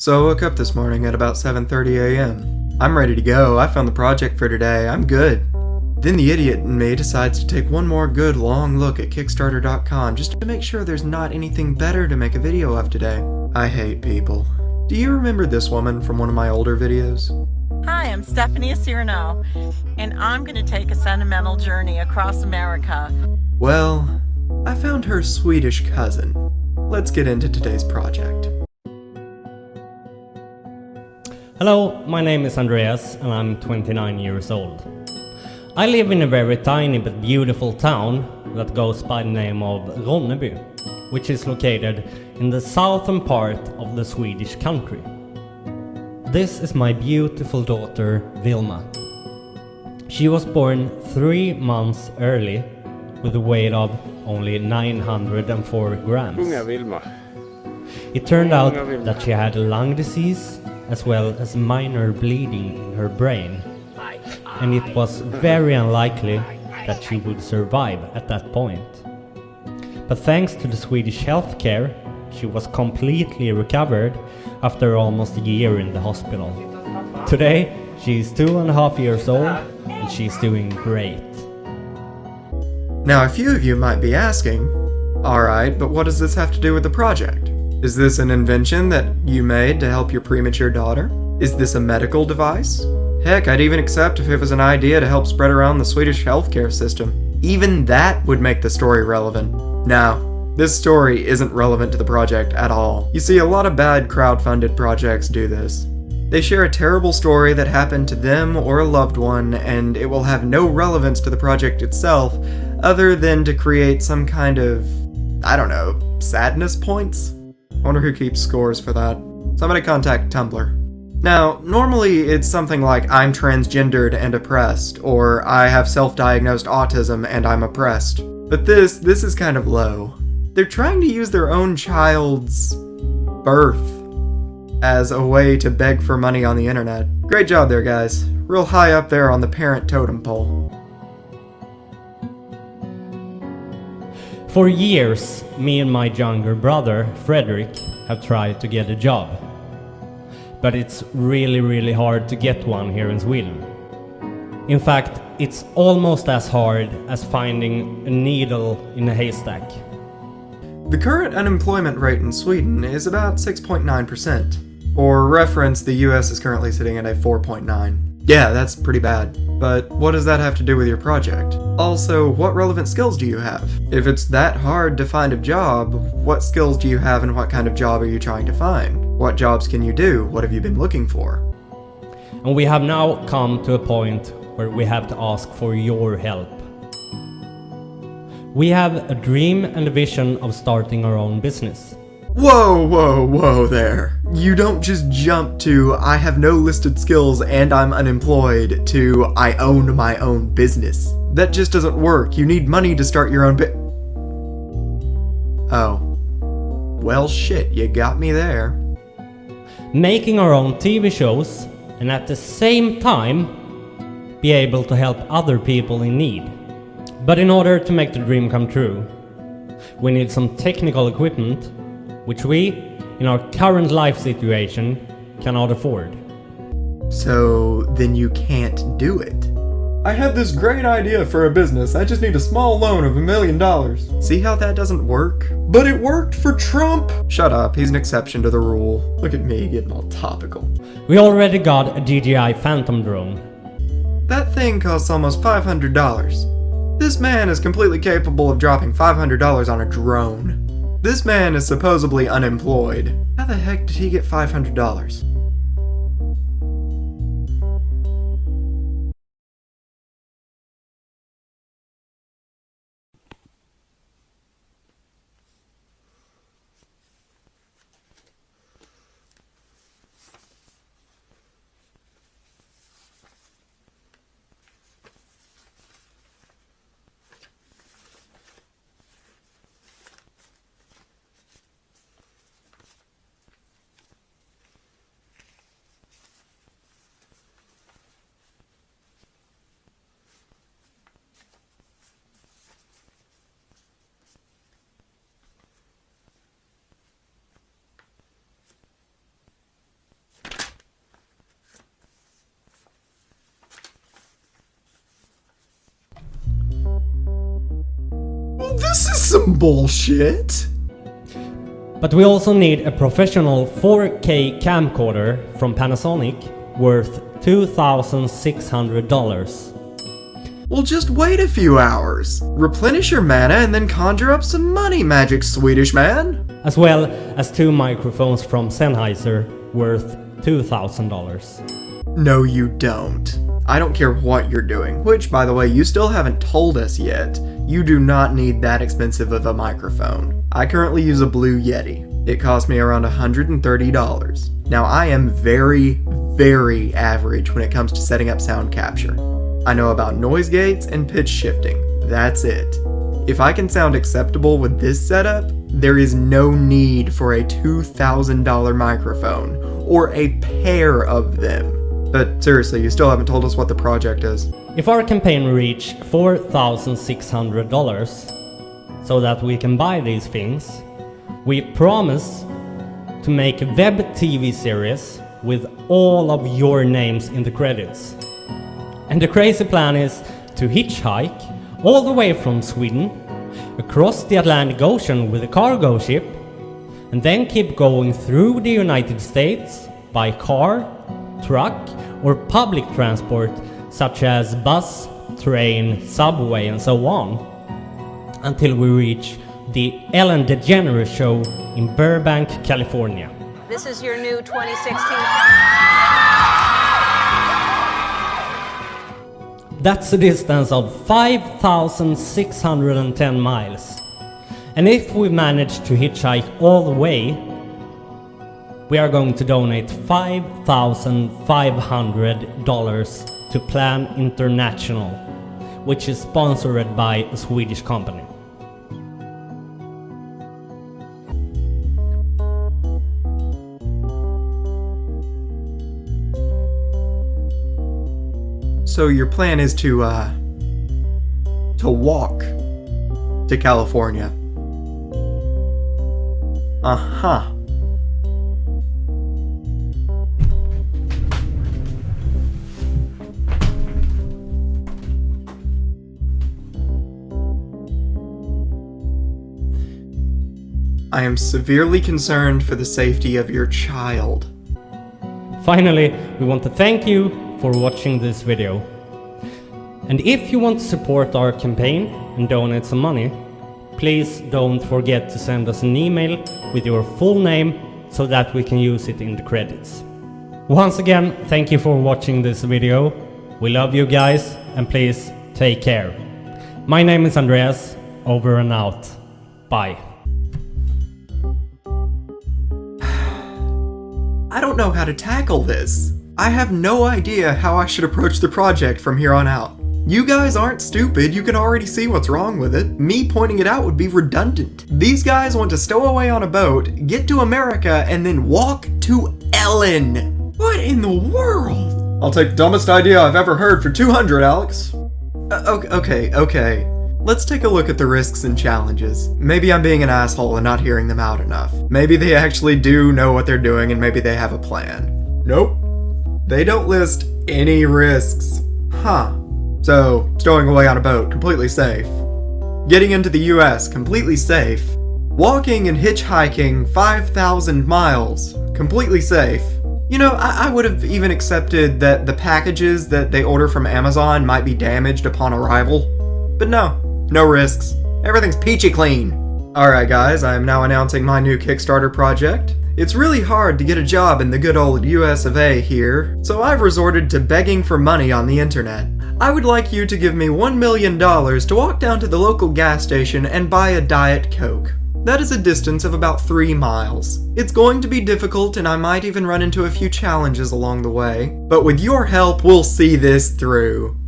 So I woke up this morning at about 7:30 a.m. I'm ready to go. I found the project for today. I'm good. Then the idiot in me decides to take one more good long look at Kickstarter.com just to make sure there's not anything better to make a video of today. I hate people. Do you remember this woman from one of my older videos? Hi, I'm Stephanie Cyrano, and I'm going to take a sentimental journey across America. Well, I found her Swedish cousin. Let's get into today's project. Hello, my name is Andreas and I'm 29 years old. I live in a very tiny but beautiful town that goes by the name of Ronneby, which is located in the southern part of the Swedish country. This is my beautiful daughter Vilma. She was born 3 months early with a weight of only 904 grams. Unga Vilma. It turned out that she had a lung disease as well as minor bleeding in her brain, and it was very unlikely that she would survive at that point. But thanks to the Swedish healthcare, she was completely recovered after almost a year in the hospital. Today, she is 2.5 years old and she's doing great. Now, a few of you might be asking, alright, but what does this have to do with the project? Is this an invention that you made to help your premature daughter? Is this a medical device? Heck, I'd even accept if it was an idea to help spread around the Swedish healthcare system. Even that would make the story relevant. Now, this story isn't relevant to the project at all. You see, a lot of bad crowdfunded projects do this. They share a terrible story that happened to them or a loved one, and it will have no relevance to the project itself, other than to create some kind of, I don't know, sadness points? I wonder who keeps scores for that. Somebody contact Tumblr. Now, normally it's something like I'm transgendered and oppressed, or I have self-diagnosed autism and I'm oppressed. But this is kind of low. They're trying to use their own child's birth as a way to beg for money on the internet. Great job there, guys. Real high up there on the parent totem pole. For years, me and my younger brother, Frederick, have tried to get a job. But it's really hard to get one here in Sweden. In fact, it's almost as hard as finding a needle in a haystack. The current unemployment rate in Sweden is about 6.9%. For reference, the US is currently sitting at a 4.9. Yeah, that's pretty bad. But what does that have to do with your project? Also, what relevant skills do you have? If it's that hard to find a job, what skills do you have and what kind of job are you trying to find? What jobs can you do? What have you been looking for? And we have now come to a point where we have to ask for your help. We have a dream and a vision of starting our own business. Whoa there. You don't just jump to I have no listed skills and I'm unemployed to I own my own business. That just doesn't work. You need money to start your own Oh. Well shit, you got me there. Making our own TV shows and at the same time be able to help other people in need. But in order to make the dream come true, we need some technical equipment which we, in our current life situation, cannot afford. So then you can't do it. I had this great idea for a business, I just need a small loan of $1 million. See how that doesn't work? But it worked for Trump! Shut up, he's an exception to the rule. Look at me getting all topical. We already got a DJI Phantom drone. That thing costs almost $500. This man is completely capable of dropping $500 on a drone. This man is supposedly unemployed. How the heck did he get $500? some bullshit. But we also need a professional 4K camcorder from Panasonic worth $2,600. Well, just wait a few hours. Replenish your mana and then conjure up some money, magic Swedish man. As well as 2 microphones from Sennheiser worth $2,000. No, you don't. I don't care what you're doing, which, by the way, you still haven't told us yet. You do not need that expensive of a microphone. I currently use a Blue Yeti. It cost me around $130. Now, I am very, very average when it comes to setting up sound capture. I know about noise gates and pitch shifting. That's it. If I can sound acceptable with this setup, there is no need for a $2,000 microphone, or a pair of them. But seriously, you still haven't told us what the project is. If our campaign reach $4,600 so that we can buy these things, we promise to make a web TV series with all of your names in the credits. And the crazy plan is to hitchhike all the way from Sweden, across the Atlantic Ocean with a cargo ship, and then keep going through the United States by car, truck, or public transport such as bus, train, subway, and so on, until we reach the Ellen DeGeneres show in Burbank, California. This is your new 2016. That's a distance of 5,610 miles. And if we manage to hitchhike all the way, we are going to donate $5,500 to Plan International, which is sponsored by a Swedish company. So your plan is to walk to California. Uh-huh. I am severely concerned for the safety of your child. Finally, we want to thank you for watching this video. And if you want to support our campaign and donate some money, please don't forget to send us an email with your full name so that we can use it in the credits. Once again, thank you for watching this video. We love you guys, and please take care. My name is Andreas, over and out. Bye. I don't know how to tackle this. I have no idea how I should approach the project from here on out. You guys aren't stupid, you can already see what's wrong with it. Me pointing it out would be redundant. These guys want to stow away on a boat, get to America, and then walk to Ellen. What in the world? I'll take the dumbest idea I've ever heard for 200, Alex. Okay. Let's take a look at the risks and challenges. Maybe I'm being an asshole and not hearing them out enough. Maybe they actually do know what they're doing and maybe they have a plan. Nope. They don't list any risks. Huh. So, stowing away on a boat, completely safe. Getting into the US, completely safe. Walking and hitchhiking 5,000 miles, completely safe. You know, I would have even accepted that the packages that they order from Amazon might be damaged upon arrival. But no risks. Everything's peachy clean. Alright guys, I am now announcing my new Kickstarter project. It's really hard to get a job in the good old US of A here, so I've resorted to begging for money on the internet. I would like you to give me $1 million to walk down to the local gas station and buy a Diet Coke. That is a distance of about 3 miles. It's going to be difficult and I might even run into a few challenges along the way, but with your help we'll see this through.